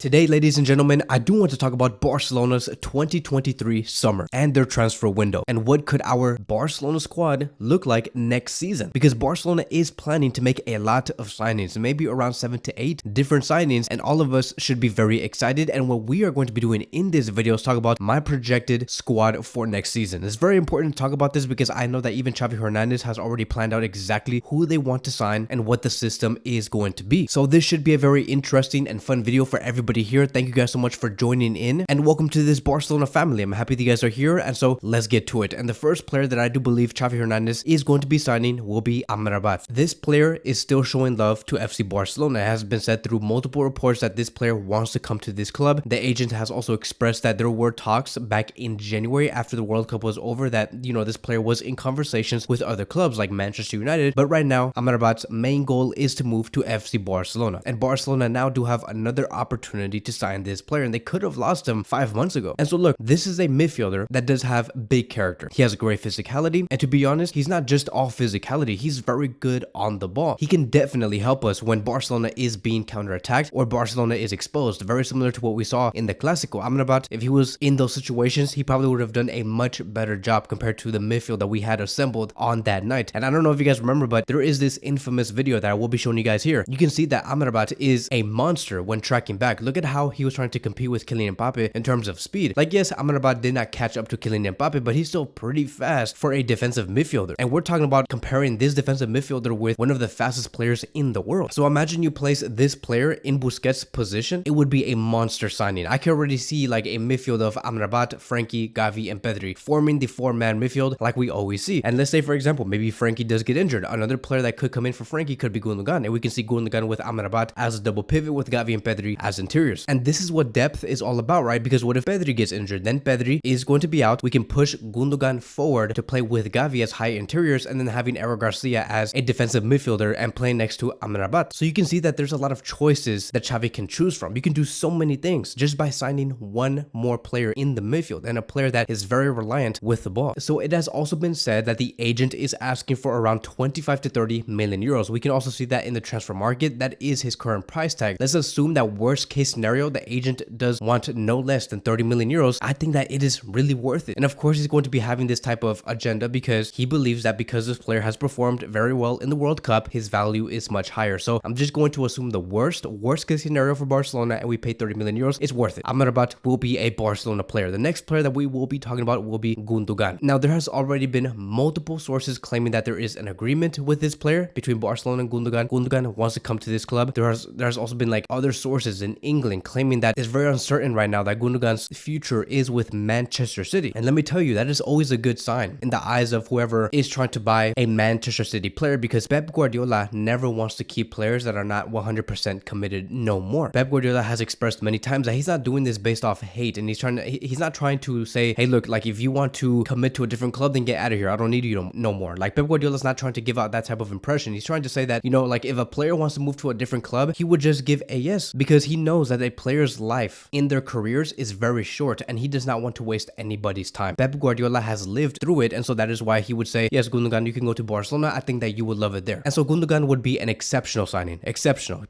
Today, ladies and gentlemen, I do want to talk about Barcelona's 2023 summer and their transfer window, and what could our Barcelona squad look like next season, because Barcelona is planning to make a lot of signings, maybe around 7 to 8 different signings, and all of us should be very excited. And what we are going to be doing in this video is talk about my projected squad for next season. It's very important to talk about this because I know that even Xavi Hernandez has already planned out exactly who they want to sign and what the system is going to be. So this should be a very interesting and fun video for everybody here. Thank you guys so much for joining in and welcome to this Barcelona family. I'm happy that you guys are here, and so let's get to it. And the first player that I do believe Xavi Hernandez is going to be signing will be AMRABAT. This player is still showing love to FC Barcelona. It has been said through multiple reports that this player wants to come to this club. The agent has also expressed that there were talks back in January after the World Cup was over that, this player was in conversations with other clubs like Manchester United. But right now, AMRABAT's main goal is to move to FC Barcelona. And Barcelona now do have another opportunity to sign this player, and they could have lost him 5 months ago. And so look, this is a midfielder that does have big character. He has great physicality, and to be honest, he's not just all physicality, he's very good on the ball. He can definitely help us when Barcelona is being counterattacked or Barcelona is exposed, very similar to what we saw in the Clásico. AMRABAT, if he was in those situations, he probably would have done a much better job compared to the midfield that we had assembled on that night. And I don't know if you guys remember, but there is this infamous video that I will be showing you guys here. You can see that AMRABAT is a monster when tracking back. Look at how he was trying to compete with Kylian Mbappe in terms of speed. Like, yes, AMRABAT did not catch up to Kylian Mbappe, but he's still pretty fast for a defensive midfielder. And we're talking about comparing this defensive midfielder with one of the fastest players in the world. So imagine you place this player in Busquets' position, it would be a monster signing. I can already see like a midfield of AMRABAT, Frenkie, Xavi, and Pedri forming the four-man midfield like we always see. And let's say, for example, maybe Frenkie does get injured. Another player that could come in for Frenkie could be Gundogan, and we can see Gundogan with AMRABAT as a double pivot with Xavi and Pedri as interiors. And this is what depth is all about, right? Because what if Pedri gets injured? Then Pedri is going to be out. We can push Gundogan forward to play with Xavi as high interiors, and then having Eric Garcia as a defensive midfielder and playing next to AMRABAT. So you can see that there's a lot of choices that Xavi can choose from. You can do so many things just by signing one more player in the midfield, and a player that is very reliant with the ball. So it has also been said that the agent is asking for around 25 to 30 million euros. We can also see that in the transfer market. That is his current price tag. Let's assume that worst case scenario, the agent does want no less than 30 million euros. I think that it is really worth it. And of course, he's going to be having this type of agenda because he believes that because this player has performed very well in the World Cup, his value is much higher. So I'm just going to assume the worst case scenario for Barcelona, and we pay 30 million euros. It's worth it. AMRABAT will be a Barcelona player. The next player that we will be talking about will be Gundogan. Now, there has already been multiple sources claiming that there is an agreement with this player between Barcelona and Gundogan. Gundogan wants to come to this club. There's also been like other sources in England claiming that it's very uncertain right now that Gundogan's future is with Manchester City. And let me tell you, that is always a good sign in the eyes of whoever is trying to buy a Manchester City player, because Pep Guardiola never wants to keep players that are not 100% committed no more. Pep Guardiola has expressed many times that he's not doing this based off hate, and he's not trying to say, hey, look, like if you want to commit to a different club, then get out of here. I don't need you no more. Like, Pep Guardiola's not trying to give out that type of impression. He's trying to say that, like if a player wants to move to a different club, he would just give a yes, because he knows that a player's life in their careers is very short, and he does not want to waste anybody's time. Pep Guardiola has lived through it, and so that is why he would say, yes, Gundogan, you can go to Barcelona. I think that you would love it there. And so Gundogan would be an exceptional signing,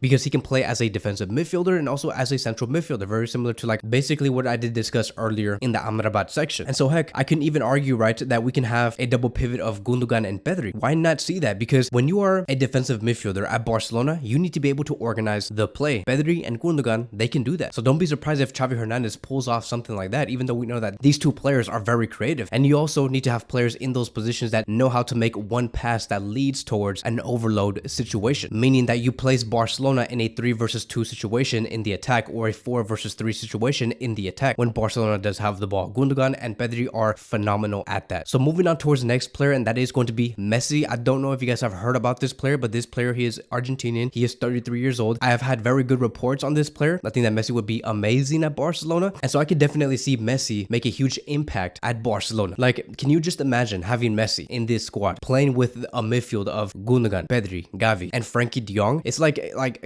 because he can play as a defensive midfielder and also as a central midfielder, very similar to like basically what I did discuss earlier in the AMRABAT section. And so heck, I can even argue, right, that we can have a double pivot of Gundogan and Pedri. Why not see that? Because when you are a defensive midfielder at Barcelona, you need to be able to organize the play. Pedri and Gundogan, they can do that. So don't be surprised if Xavi Hernandez pulls off something like that, even though we know that these two players are very creative. And you also need to have players in those positions that know how to make one pass that leads towards an overload situation, meaning that you place Barcelona in a 3 versus 2 situation in the attack, or a 4 versus 3 situation in the attack when Barcelona does have the ball. Gundogan and Pedri are phenomenal at that. So moving on towards the next player, and that is going to be Messi. I don't know if you guys have heard about this player, but this player, he is Argentinian. He is 33 years old. I have had very good reports on this player. I think that Messi would be amazing at Barcelona, and so I could definitely see Messi make a huge impact at Barcelona. Like, can you just imagine having Messi in this squad playing with a midfield of Gundogan, Pedri, Xavi, and Frenkie de Jong? It's like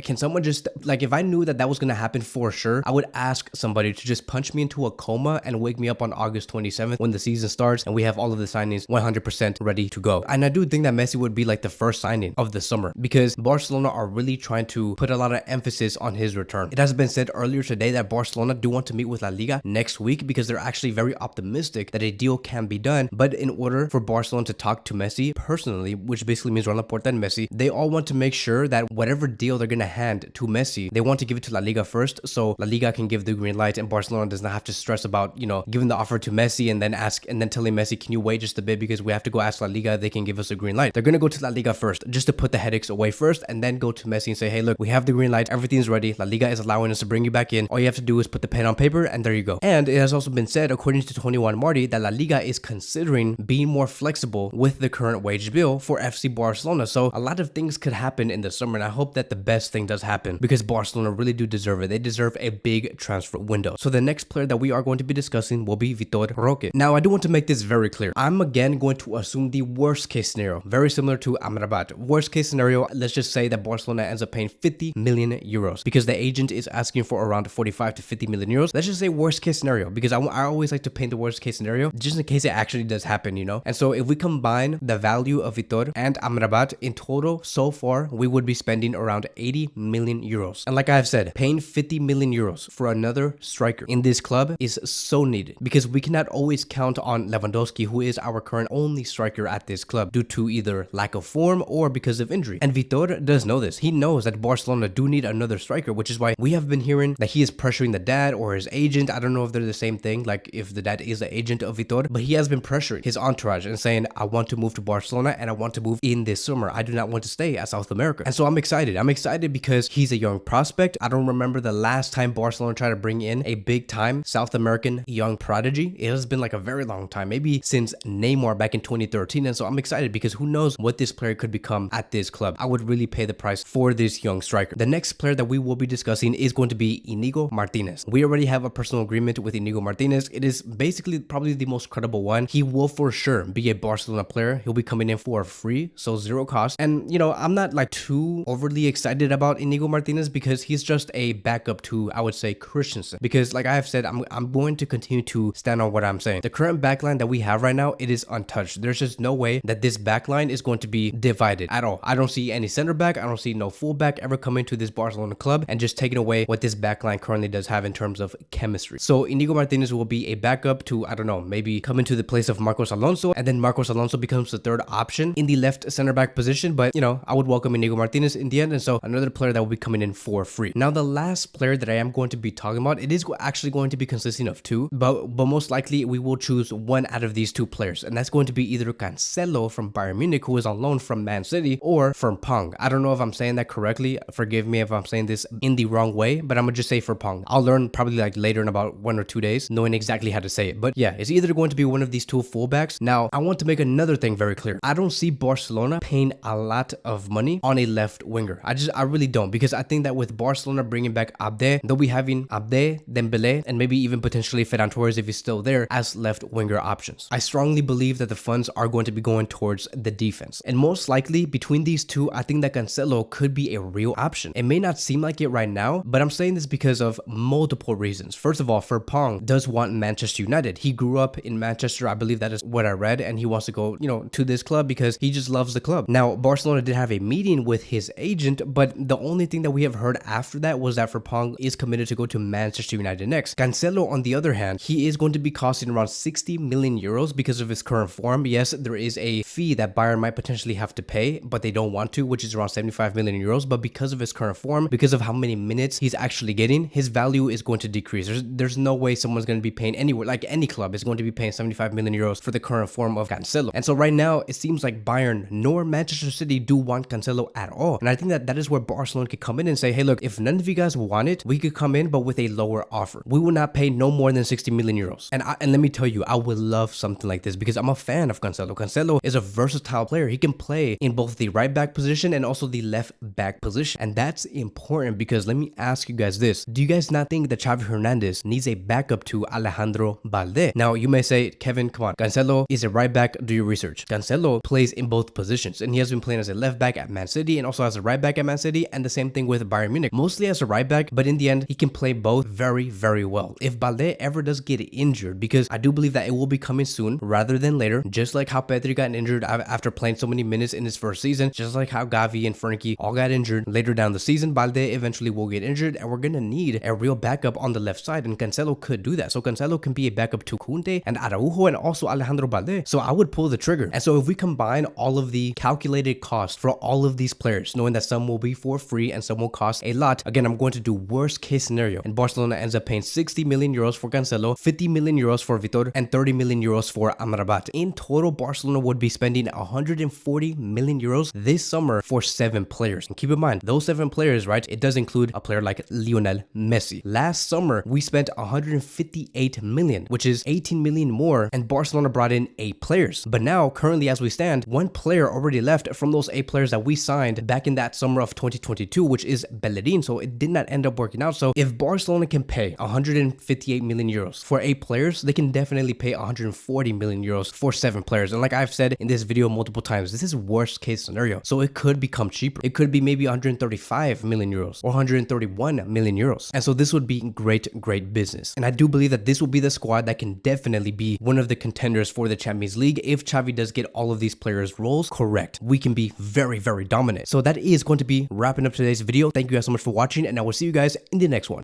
can someone just, like, if I knew that was gonna happen for sure, I would ask somebody to just punch me into a coma and wake me up on August 27th when the season starts and we have all of the signings 100% ready to go. And I do think that Messi would be like the first signing of the summer, because Barcelona are really trying to put a lot of emphasis on his return. It has has been said earlier today that Barcelona do want to meet with La Liga next week because they're actually very optimistic that a deal can be done. But in order for Barcelona to talk to Messi personally, which basically means Ron Laporta and Messi, they all want to make sure that whatever deal they're going to hand to Messi, they want to give it to La Liga first, so La Liga can give the green light and Barcelona does not have to stress about, giving the offer to Messi and then telling Messi, can you wait just a bit because we have to go ask La Liga, they can give us a green light. They're going to go to La Liga first just to put the headaches away first, and then go to Messi and say, hey, look, we have the green light, everything's ready, La Liga is allowing us to bring you back in, all you have to do is put the pen on paper and there you go. And it has also been said, according to 21 Marty, that La Liga is considering being more flexible with the current wage bill for FC Barcelona. So a lot of things could happen in the summer, and I hope that the best thing does happen because Barcelona really do deserve it. They deserve a big transfer window. So the next player that we are going to be discussing will be Vitor Roque. Now, I do want to make this very clear. I'm again going to assume the worst case scenario, very similar to AMRABAT. Worst case scenario, let's just say that Barcelona ends up paying 50 million euros because the agent is asking for around 45 to 50 million euros. Let's just say worst case scenario because I always like to paint the worst case scenario just in case it actually does happen, And so if we combine the value of Vitor and AMRABAT in total, so far, we would be spending around 80 million euros. And like I've said, paying 50 million euros for another striker in this club is so needed because we cannot always count on Lewandowski, who is our current only striker at this club due to either lack of form or because of injury. And Vitor does know this. He knows that Barcelona do need another striker, which is why we have been hearing that he is pressuring the dad or his agent. I don't know if they're the same thing, like if the dad is the agent of Vitor, but he has been pressuring his entourage and saying, I want to move to Barcelona and I want to move in this summer. I do not want to stay at South America. And so I'm excited. I'm excited because he's a young prospect. I don't remember the last time Barcelona tried to bring in a big time South American young prodigy. It has been like a very long time, maybe since Neymar back in 2013. And so I'm excited because who knows what this player could become at this club. I would really pay the price for this young striker. The next player that we will be discussing is going to be INIGO Martinez. We already have a personal agreement with INIGO Martinez. It is basically probably the most credible one. He will for sure be a Barcelona player. He'll be coming in for free, so zero cost. And I'm not like too overly excited about INIGO Martinez because he's just a backup to, I would say, Christensen. Because like I have said, I'm going to continue to stand on what I'm saying. The current backline that we have right now, it is untouched. There's just no way that this backline is going to be divided at all. I don't see any center back. I don't see no fullback ever coming to this Barcelona club and just taking away what this backline currently does have in terms of chemistry. So INIGO Martinez will be a backup to, I don't know, maybe come into the place of Marcos Alonso, and then Marcos Alonso becomes the third option in the left center back position. But I would welcome INIGO Martinez in the end, and so another player that will be coming in for free. Now, the last player that I am going to be talking about, it is actually going to be consisting of two, but most likely we will choose one out of these two players, and that's going to be either Cancelo from Bayern Munich, who is on loan from Man City, or Frimpong. I don't know if I'm saying that correctly. Forgive me if I'm saying this in the wrong way, but I'm gonna just say Frimpong. I'll learn probably like later in about 1 or 2 days, knowing exactly how to say it. But yeah, it's either going to be one of these two fullbacks. Now, I want to make another thing very clear. I don't see Barcelona paying a lot of money on a left winger. I really don't, because I think that with Barcelona bringing back Abde, they'll be having Abde, Dembele, and maybe even potentially Ferran Torres if he's still there as left winger options. I strongly believe that the funds are going to be going towards the defense. And most likely between these two, I think that Cancelo could be a real option. It may not seem like it right now, but I'm saying this because of multiple reasons. First of all, Frimpong does want Manchester United. He grew up in Manchester. I believe that is what I read, and he wants to go, to this club because he just loves the club. Now, Barcelona did have a meeting with his agent, but the only thing that we have heard after that was that Frimpong is committed to go to Manchester United next. Cancelo, on the other hand, he is going to be costing around 60 million euros because of his current form. Yes, there is a fee that Bayern might potentially have to pay, but they don't want to, which is around 75 million euros. But because of his current form, because of how many minutes he's actually getting, his value is going to decrease. There's no way someone's going to be paying anywhere, like any club is going to be paying 75 million euros for the current form of Cancelo. And so right now, it seems like Bayern nor Manchester City do want Cancelo at all. And I think that is where Barcelona could come in and say, hey, look, if none of you guys want it, we could come in, but with a lower offer. We will not pay no more than 60 million euros. And let me tell you, I would love something like this because I'm a fan of Cancelo. Cancelo is a versatile player. He can play in both the right back position and also the left back position. And that's important because let me ask you guys this. Do you guys not think that Xavi Hernandez needs a backup to Alejandro Balde? Now, you may say, Kevin, come on. Cancelo is a right back. Do your research. Cancelo plays in both positions, and he has been playing as a left back at Man City and also as a right back at Man City, and the same thing with Bayern Munich. Mostly as a right back, but in the end, he can play both very, very well. If Balde ever does get injured, because I do believe that it will be coming soon rather than later, just like how Pedri got injured after playing so many minutes in his first season, just like how Xavi and Frenkie all got injured later down the season, Balde eventually will get injured. injured and we're gonna need a real backup on the left side, and Cancelo could do that. So Cancelo can be a backup to Kunde and Araujo and also Alejandro Balde. So I would pull the trigger. And so if we combine all of the calculated costs for all of these players, knowing that some will be for free and some will cost a lot, again, I'm going to do worst case scenario, and Barcelona ends up paying 60 million euros for Cancelo, 50 million euros for Vitor, and 30 million euros for AMRABAT. In total, Barcelona would be spending 140 million euros this summer for 7 players. And keep in mind, those 7 players, right, it does include a player like Lionel Messi. Last summer, we spent 158 million, which is 18 million more, and Barcelona brought in 8 players. But now, currently as we stand, 1 player already left from those 8 players that we signed back in that summer of 2022, which is Bellerin. So it did not end up working out. So if Barcelona can pay 158 million euros for 8 players, they can definitely pay 140 million euros for 7 players. And like I've said in this video multiple times, this is worst case scenario. So it could become cheaper. It could be maybe 135 million euros or 131 million euros. And so this would be great business. And I do believe that this will be the squad that can definitely be one of the contenders for the Champions League if Xavi does get all of these players' roles correct. We can be very dominant. So that is going to be wrapping up today's video. Thank you guys so much for watching, and I will see you guys in the next one.